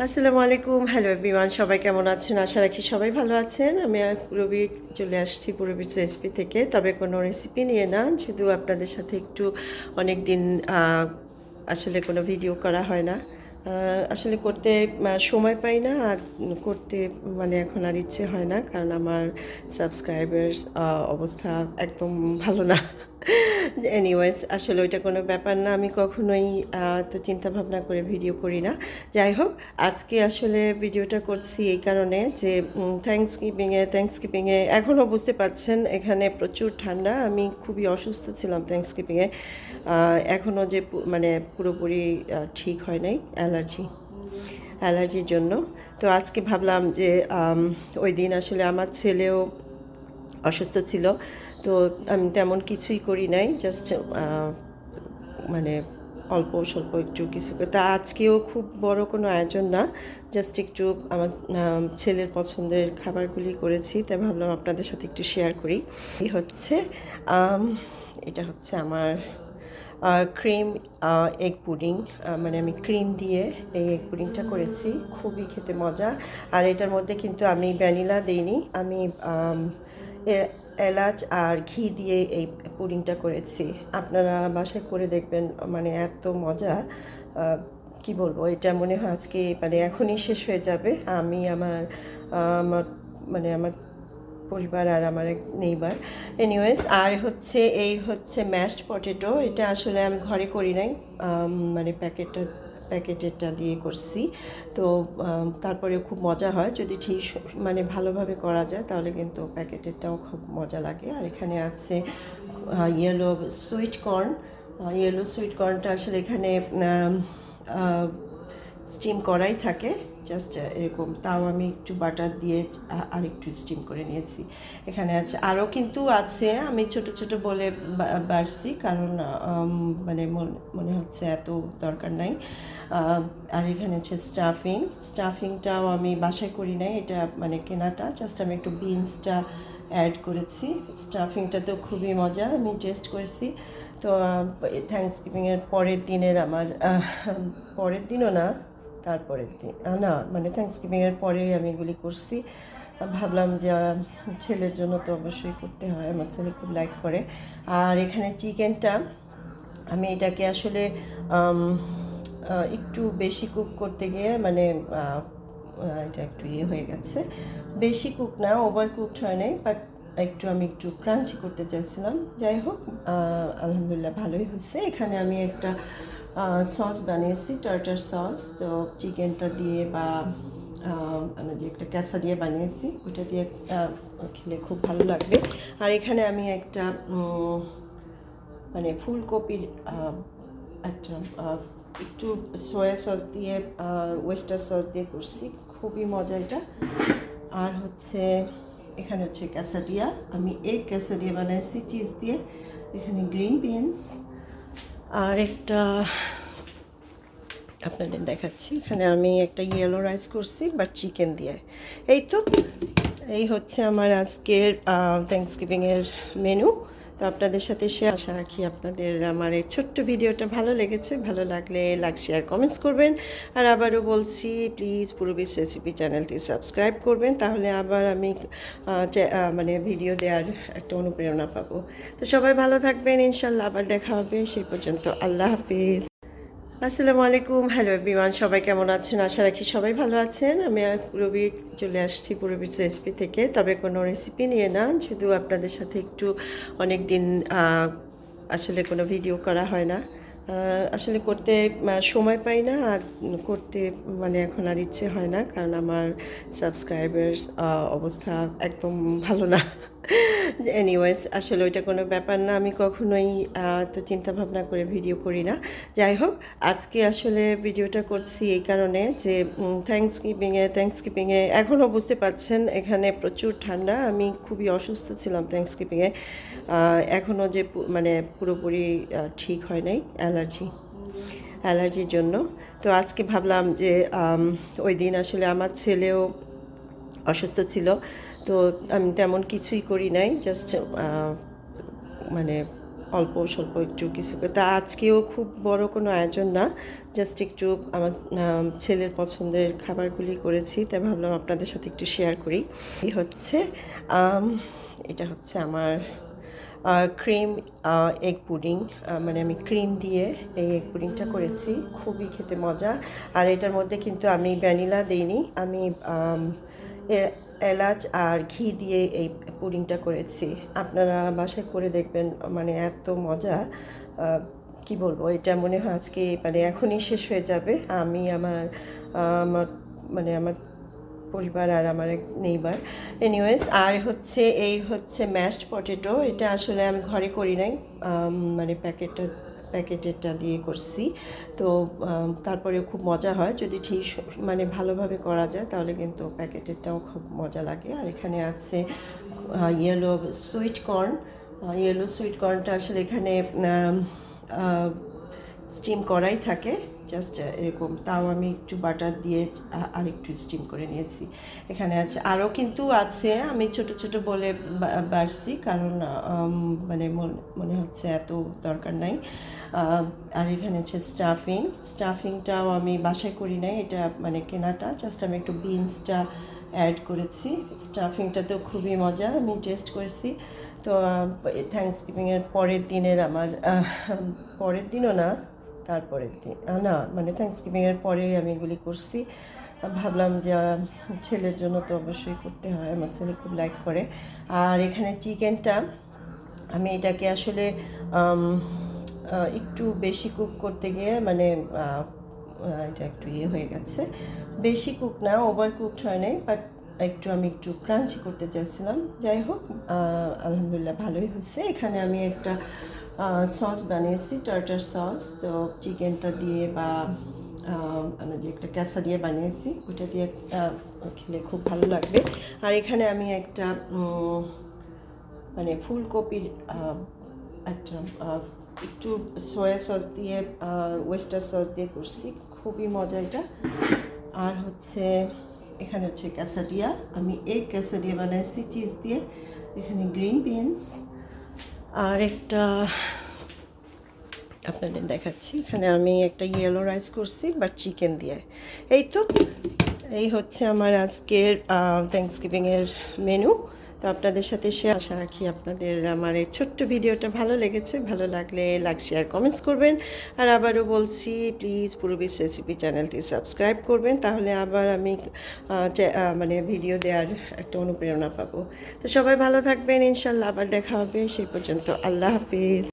আসসালামু আলাইকুম। Hello everyone, সবাই কেমন আছেন? আশা রাখি সবাই ভালো আছেন। আমি পুরবী চলে আসছি পুরবীর রেসিপি থেকে। তবে কোনো রেসিপি নিয়ে না, শুধু আপনাদের সাথে একটু অনেক দিন আসলে কোনো ভিডিও করা হয় না। আসলে করতে সময় পাই না, আর করতে মানে এখন আর ইচ্ছে হয় না, কারণ আমার সাবস্ক্রাইবার্স অবস্থা একদম ভালো না। এনিওয়েজ, আসলে ওইটা কোনো ব্যাপার না। আমি কখনোই তো চিন্তা ভাবনা করে ভিডিও করি না। যাই হোক, আজকে আসলে ভিডিওটা করছি এই কারণে যে থ্যাঙ্কসগিভিংয়ে এখনও বুঝতে পারছেন এখানে প্রচুর ঠান্ডা। আমি খুবই অসুস্থ ছিলাম থ্যাঙ্কসগিভিংয়ে। এখনও যে মানে পুরোপুরি ঠিক হয় নাই অ্যালার্জির জন্য। তো আজকে ভাবলাম যে ওই দিন আসলে আমার ছেলেও অসুস্থ ছিল, তো আমি তেমন কিছুই করি নাই, জাস্ট মানে অল্প স্বল্প একটু কিছু তা আজকেও খুব বড় কোনো আয়োজন না, জাস্ট একটু আমার ছেলের পছন্দের খাবারগুলি করেছি, তাই ভাবলাম আপনাদের সাথে একটু শেয়ার করি। এই হচ্ছে এটা হচ্ছে আমার ক্রিম এগ পুডিং। মানে আমি ক্রিম দিয়ে এই এগ পুডিংটা করেছি, খুবই খেতে মজা। আর এটার মধ্যে কিন্তু আমি ভ্যানিলা দিইনি, আমি এলাচ আর ঘি দিয়ে এই পুডিংটা করেছি। আপনারা বাসায় করে দেখবেন, মানে এত মজা। কি বলবো, এটা মনে হয় আজকে মানে এখনই শেষ হয়ে যাবে। আমি আমার আমার মানে আমার পরিবার আর আমার এক নেইবার। এনিওয়েজ, আর হচ্ছে এই হচ্ছে ম্যাশড পটেটো। এটা আসলে আমি ঘরে করি নাই, মানে প্যাকেটেরটা দিয়ে করছি। তো তারপরেও খুব মজা হয় যদি ঠিক মানে ভালোভাবে করা যায়, তাহলে কিন্তু প্যাকেটেরটাও খুব মজা লাগে। আর এখানে আছে yellow sweet corn. Yellow sweet কর্নটা আসলে এখানে স্টিম করাই থাকে, জাস্ট এরকম। তাও আমি একটু বাটার দিয়ে আর একটু স্টিম করে নিয়েছি। এখানে আছে আরও কিন্তু আছে, আমি ছোট ছোট বলে বাড়ছি, কারণ মানে মনে হচ্ছে এত দরকার নাই। আর এখানে হচ্ছে স্টাফিংটাও আমি বাসায় করি নাই, এটা মানে কেনাটা। জাস্ট আমি একটু বিনসটা অ্যাড করেছি। স্টাফিংটা তো খুবই মজা, আমি টেস্ট করেছি। তো থ্যাঙ্কসগিভিংয়ের পরের দিনের আমার পরের দিনও না, তারপরের দিন না, মানে থ্যাঙ্কসগিভিংয়ের পরেই আমি এগুলি করছি। ভাবলাম যে ছেলের জন্য তো অবশ্যই করতে হয়, আমার ছেলে খুব লাইক করে। আর এখানে চিকেনটা আমি এটাকে আসলে একটু বেশি কুক করতে গিয়ে মানে এটা একটু হয়ে গেছে। বেশি কুক না, ওভার কুকড হয় নাই, বাট আমি একটু ক্রাঞ্চি করতে চাইছিলাম। যাই হোক, আলহামদুলিল্লাহ ভালোই হয়েছে। এখানে আমি একটা সস বানিয়েছি, টার্টার সস। তো চিকেনটা দিয়ে বা আমি যে একটা ক্যাসারিয়া বানিয়েছি, ওটা দিয়ে খেলে খুব ভালো লাগবে। আর এখানে আমি একটা মানে ফুলকপির একটা একটু সয়া সস দিয়ে ওয়েস্টার সস দিয়ে করছি, খুবই মজা এটা। আর হচ্ছে এখানে হচ্ছে ক্যাসাডিয়া, আমি এগ ক্যাসাডিয়া বানাইছি চিজ দিয়ে। এখানে গ্রিন বিনস আর একটা আপনাদের দেখাচ্ছি, এখানে আমি একটা ইয়েলো রাইস করছি বাট চিকেন দিয়ে। এই তো, এই হচ্ছে আমার আজকের থ্যাঙ্কসগিভিংয়ের মেনু। তো আপনাদের সাথে আশা রাখি আপনাদের আমার এই ছোট্ট ভিডিওটা ভালো লেগেছে। ভালো লাগলে লাইক শেয়ার কমেন্টস করবেন। আর আবারও বলছি, প্লিজ পূরবীস রেসিপি চ্যানেলটি সাবস্ক্রাইব করবেন, তাহলে আবার আমি মানে ভিডিও দেওয়ার একটা অনুপ্রেরণা পাবো। তো সবাই ভালো থাকবেন, ইনশাল্লাহ আবার দেখা হবে। সেই পর্যন্ত আল্লাহ হাফিজ। আসসালামু আলাইকুম। হ্যালো এভরিওয়ান, সবাই কেমন আছেন? আশা রাখি সবাই ভালো আছেন। আমি পুরবী চলে আসছি পুরবীর রেসিপি থেকে। তবে কোনো রেসিপি নিয়ে না, শুধু আপনাদের সাথে একটু অনেক দিন আসলে কোনো ভিডিও করা হয় না। আসলে করতে সময় পাই না, আর করতে মানে এখন আর ইচ্ছে হয় না, কারণ আমার সাবস্ক্রাইবার্স অবস্থা একদম ভালো না। এনিওয়েজ, আসলে ওইটা কোনো ব্যাপার না। আমি কখনোই তো চিন্তা ভাবনা করে ভিডিও করি না। যাই হোক, আজকে আসলে ভিডিওটা করছি এই কারণে যে থ্যাঙ্কসগিভিংয়ে এখনও বুঝতে পারছেন এখানে প্রচুর ঠান্ডা। আমি খুবই অসুস্থ ছিলাম থ্যাঙ্কসগিভিংয়ে। এখনও যে মানে পুরোপুরি ঠিক হয় নাই অ্যালার্জির জন্য। তো আজকে ভাবলাম যে ওই দিন আসলে আমার ছেলেও অসুস্থ ছিল, তো আমি তেমন কিছুই করি নাই, জাস্ট মানে অল্প স্বল্প একটু কিছু করে। তা আজকেও খুব বড় কোনো আয়োজন না, জাস্ট একটু আমার ছেলের পছন্দের খাবারগুলি করেছি, তাই ভাবলাম আপনাদের সাথে একটু শেয়ার করি। এই হচ্ছে এটা হচ্ছে আমার ক্রিম এগ পুডিং, মানে আমি ক্রিম দিয়ে এই এগ পুডিংটা করেছি, খুবই খেতে মজা। আর এটার মধ্যে কিন্তু আমি ভ্যানিলা দিইনি, আমি এলাচ আর ঘি দিয়ে এই পুডিংটা করেছি। আপনারা বাসায় করে দেখবেন, মানে এত মজা, কি বলবো, এটা মনে হয় আজকে মানে এখনই শেষ হয়ে যাবে। আমি আমার মানে আমার পরিবার আর আমার এক নেইবার, এনিওয়েজ। আর হচ্ছে এই হচ্ছে ম্যাশড পটেটো, এটা আসলে আমি ঘরে করি নাই, মানে প্যাকেটেরটা দিয়ে করছি। তো তারপরেও খুব মজা হয় যদি ঠিক মানে ভালোভাবে করা যায়, তাহলে কিন্তু প্যাকেটেরটাও খুব মজা লাগে। আর এখানে আছে yellow sweet corn. Yellow sweet কর্নটা আসলে এখানে স্টিম করাই থাকে, জাস্ট এরকম। তাও আমি একটু বাটার দিয়ে আর একটু স্টিম করে নিয়েছি। এখানে আছে আরও কিন্তু আছে, আমি ছোট ছোট বলে বাড়ছি, কারণ মানে মনে হচ্ছে এত দরকার নাই। আর এখানে হচ্ছে স্টাফিংটাও আমি বাসায় করি নাই, এটা মানে কেনাটা, জাস্ট আমি একটু বিনসটা অ্যাড করেছি। স্টাফিংটাতেও খুবই মজা, আমি টেস্ট করেছি। তো থ্যাঙ্কসগিভিংয়ের পরের দিনের আমার পরের দিনও না, তারপরের দিন না, মানে থ্যাঙ্কসগিভিংয়ের পরেই আমি এগুলি করছি। ভাবলাম যে ছেলের জন্য তো অবশ্যই করতে হয়, আমার ছেলে খুব লাইক করে। আর এখানে চিকেনটা আমি এটাকে আসলে একটু বেশি কুক করতে গিয়ে মানে এটা একটু ইয়ে হয়ে গেছে, বেশি কুক না, ওভার কুকড হয় নাই, বাট আমি একটু ক্রাঞ্চি করতে চাইছিলাম। যাই হোক, আলহামদুলিল্লাহ ভালোই হয়েছে। এখানে আমি একটা সস বানিয়েছি, টার্টার সস। তো চিকেনটা দিয়ে বা আমি যে একটা ক্যাসারিয়া বানিয়েছি, ওইটা দিয়ে খেলে খুব ভালো লাগবে। আর এখানে আমি একটা মানে ফুলকপির একটা একটু সয়া সস দিয়ে ওয়েস্টার সস দিয়ে করছি, খুবই মজা এটা। আর হচ্ছে এখানে হচ্ছে ক্যাসাডিয়া, আমি এগ ক্যাসাডিয়া বানাইছি চিজ দিয়ে। এখানে গ্রিন বিনস আর একটা আপনাদের দেখাচ্ছি, এখানে আমি একটা ইয়েলো রাইস করছি বাট চিকেন দিয়ে। এই তো এই হচ্ছে আমার আজকের থ্যাঙ্কসগিভিংয়ের মেনু। তো আপনাদের সাথে আশা রাখি আপনাদের আমার এই ছোট্ট ভিডিওটা ভালো লেগেছে। ভালো লাগলে লাইক শেয়ার কমেন্টস করবেন। আর আবারও বলছি, প্লিজ পূরবীস রেসিপি চ্যানেলটি সাবস্ক্রাইব করবেন, তাহলে আবার আমি মানে ভিডিও দেওয়ার একটা অনুপ্রেরণা পাবো। তো সবাই ভালো থাকবেন, ইনশাল্লাহ আবার দেখা হবে। সেই পর্যন্ত আল্লাহ হাফিজ।